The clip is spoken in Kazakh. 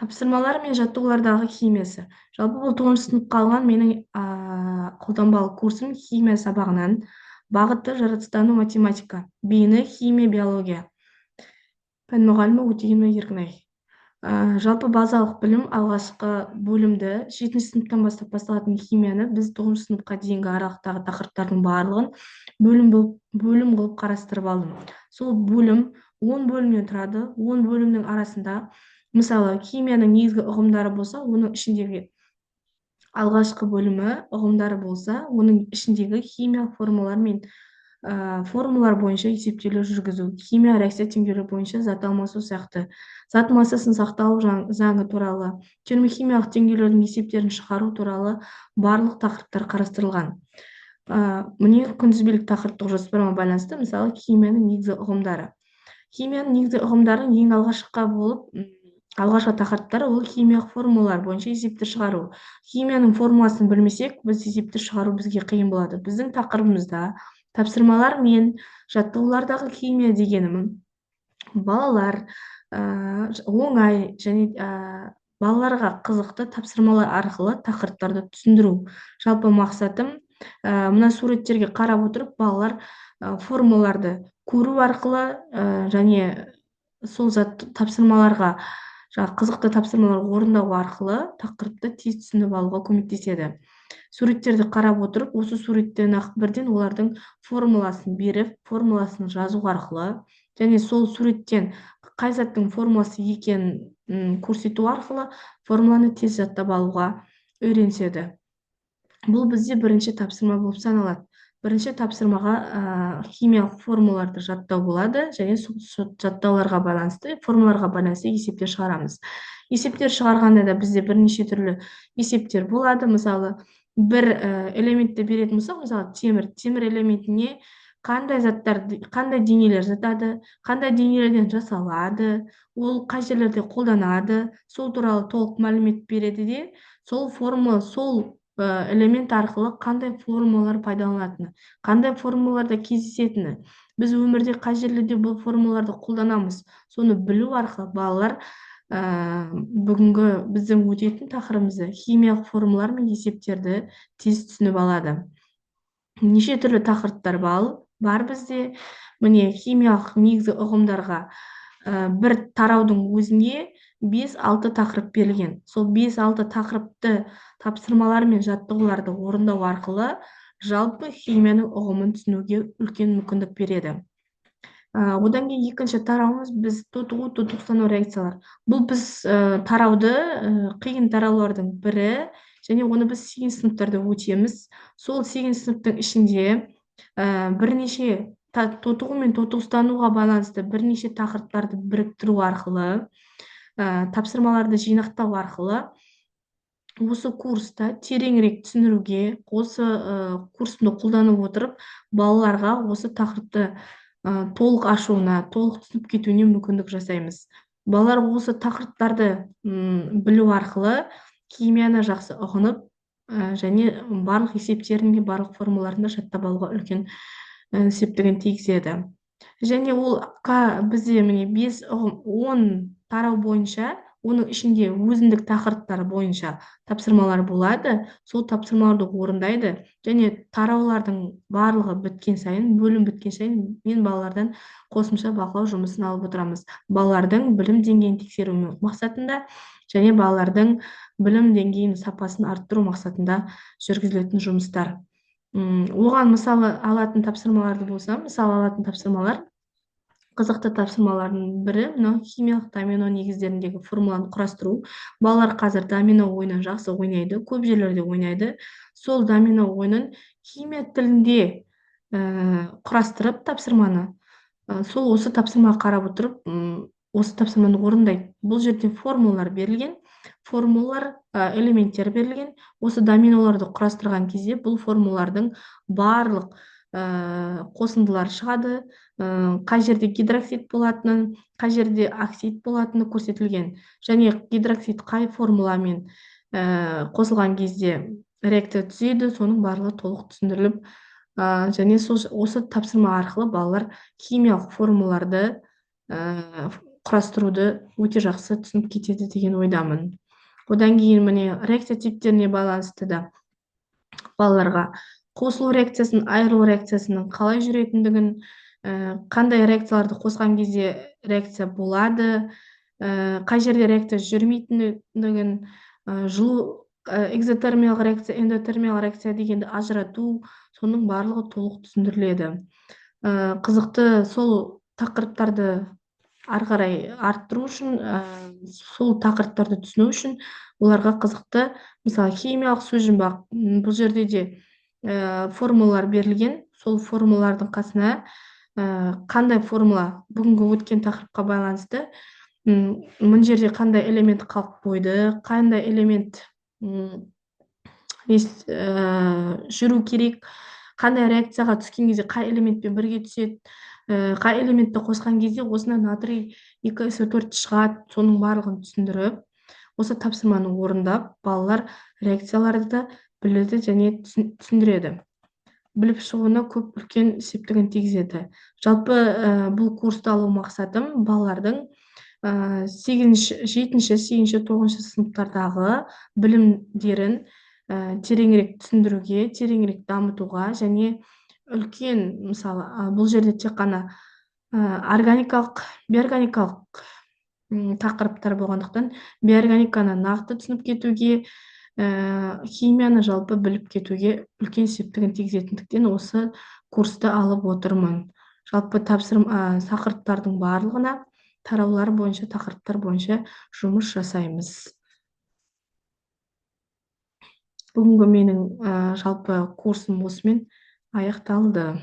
Тапсырмалар мен жаттығулардағы химиясы. Жалпы бұл 9 сыныпқа алған менің қолданбалы курсым химия сабағынан. Бағыты жаратылыстану математика. Бейіні химия биология. Пән мұғалімі Өтегенова Еркінай. Жалпы базалық білім алғашқы бөлімді 7 сыныптан бастап басталатын химияны біз 9 сыныпқа дейінгі аралықтағы тақырыптардың барлығын бөлім қылып қарастырып алдым. Сол бөлім 10 бөлімнен тұрады. 10 бөлімнің арасында мысалы химияның негізгі ұғымдары болса, оның ішіндегі алғашқы бөлімі ұғымдары болса, оның ішіндегі химиялық формулалар мен формулалар бойынша есептеулер жүргізу, химия реакция теңдеулері бойынша зат алмасу сияқты, зат массасын сақталу заңы туралы, термохимиялық теңдеулердің есептерін шығару туралы барлық тақырыптар қарастырылған. Міне күнтізбелік тақырыптық жоспарыма байланысты, мысалы, химияның негізгі ұғымдары. Химияның негізгі ұғымдарын ең алғашқы тақырыптар ол химиялық формулалар бойынша есептер шығару. Химияның формуласын білмесек, біз есепті шығару бізге қиын болады. Біздің тақырыбымызда тапсырмалар мен жаттығулардағы химия дегенім балалар оңай және балаларға қызықты тапсырмалар арқылы тақырыптарды түсіндіру. Жалпы мақсатым мына суреттерге қарап отырып балалар формулаларды көру арқылы және сол тапсырмаларға қызықты тапсырмалар орындау арқылы тақырыпты тез түсініп алуға көмектеседі. Суреттерді қарап отырып, осы суреттен ақ бірден олардың формуласын беріп, формуласын жазу арқылы және сол суреттен қай заттың формуласы екенін көрсету арқылы формуланы тез жаттап алуға үйренседі. Бұл бізде бірінші тапсырма болып саналады. Бірінші тапсырмаға химиялық формулаларды жаттау болады және жаттауларға байланысты, формулаларға байланысты есептер шығарамыз. Есептер шығарғанда да бізде бірнеше түрлі есептер болады. Мысалы, бір элементті беретін болсақ, мысалы, темір элементіне қандай денелер жатады, қандай денелерден жасалады, ол қай жерлерде қолданады, сол туралы толық мәлімет береді де, сол элемент арқылы қандай формулалар пайдаланатыны, қандай формулаларда кездесетіні, біз өмірде қай жерлерде бұл формулаларды қолданамыз, соны білу арқылы балалар бүгінгі біздің өтетін тақырыбымызды химиялық формулалар мен есептерді тез түсініп алады. Неше түрлі тақырыптар бар бізде. Міне химиялық негізгі ұғымдарға бір тараудың өзіне 5-6 тақырып берілген. Сол 5-6 тақырыпты тапсырмалар мен жаттығуларды орындау арқылы жалпы химияның ұғымын түсінуге үлкен мүмкіндік береді. Одан кейін екінші тарауымыз біз тотығу реакциялар. Бұл біз тарауды қиын тараулардың бірі, және оны біз 8 сыныптарда өтеміз. Сол 8 сыныптың ішінде бірнеше тотығу мен тотығыстануға байланысты бірнеше тақырыптарды біріктіру арқылы, тапсырмаларды жинақтау арқылы осы курста тереңірек түсіндіруге, осы курсымды қолданып отырып, балаларға осы тақырыпты толық ашуына, толық түсініп кетуіне мүмкіндік жасаймыз. Балалар осы тақырыптарды білу арқылы химияны жақсы ұғынып, және барлық есептерін, барлық формулаларын да жаттап алуға үлкен септігін тигізеді. Және ол бізде міне 5-10 тарау бойынша, оның ішінде өзіндік тақырыптар бойынша тапсырмалар болады. Сол тапсырмаларды орындайды және тараулардың барлығы біткен сайын, бөлім біткен сайын мен балалардан қосымша бақылау жұмысын алып отырамыз. Балалардың білім деңгейін тексеру мақсатында және балалардың білім деңгейінің сапасын арттыру мақсатында жүргізілетін жұмыстар. Оған мысалы алатын тапсырмалар қызықты тапсырмалардың бірі мынау химиялық домино негіздеріндегі формуланы құрастыру. Балалар қазір домино ойынын жақсы ойнайды, көп жерлерде ойнайды. Сол домино ойынын химия тілінде құрастырып тапсырманы, сол осы тапсырмаға қарап отырып, осы тапсырманы орындайды. Бұл жерде формулалар берілген, элементтер берілген. Осы доминоларды құрастырған кезде бұл формулалардың барлық қосындылар шығады, қай жерде гидроксид болатынын, қай жерде оксид болатыны көрсетілген, және гидроксид қай формуламен қосылған кезде реакция түзеді, соның барлығы толық түсіндіріліп, және осы тапсырма арқылы балалар химиялық формулаларды құрастыруды өте жақсы түсініп кетеді деген ойдамын. Одан кейін міне реакция типтеріне байланысты да балаларға қосылу реакциясын, айырылу реакциясының қалай жүретіндігін, қандай реакцияларды қосқан кезде реакция болады, қай жерде реакция жүрмейтіндігін, жылу, экзотермиялық реакция, эндотермиялық реакция дегенді ажырату, соның барлығы толық түсіндіріледі. Қызықты сол тақырыптарды ары қарай арттыру үшін, сол тақырыптарды түсіну үшін оларға қызықты, мысалы химиялық сөзжұмбақ, бұл жерде де формулалар берілген, сол формулалардың қасына қандай формула бүгінгі өткен тақырыпқа байланысты, мына жерде қандай элемент қалып қойды, қандай элемент жүру керек, қандай реакцияға түскен кезде қай элементпен бірге түседі, қай элементті қосқан кезде осынан натрий 2SO4 шығады, соның барлығын түсіндіріп, осы тапсырманы орындап, балалар реакцияларды біледі және түсіндіреді. Біліп шығуына көп үлкен септігін тигізеді. Жалпы бұл курсты алу мақсатым балалардың 7-ші, 9-ші сыныптардағы білімдерін тереңірек түсіндіруге, тереңірек дамытуға және үлкен, мысалы, бұл жерде тек қана органикалық, биорганикалық тақырыптар болғандықтан, биорганиканы нақты түсініп кетуге, химияны жалпы біліп кетуге үлкен септігін тигізетіндіктен осы курсты алып отырмын. Жалпы тақырыптардың барлығына тараулар бойынша, тақырыптар бойынша жұмыс жасаймыз. Бүгінгі менің жалпы курсым осымен аяқталды.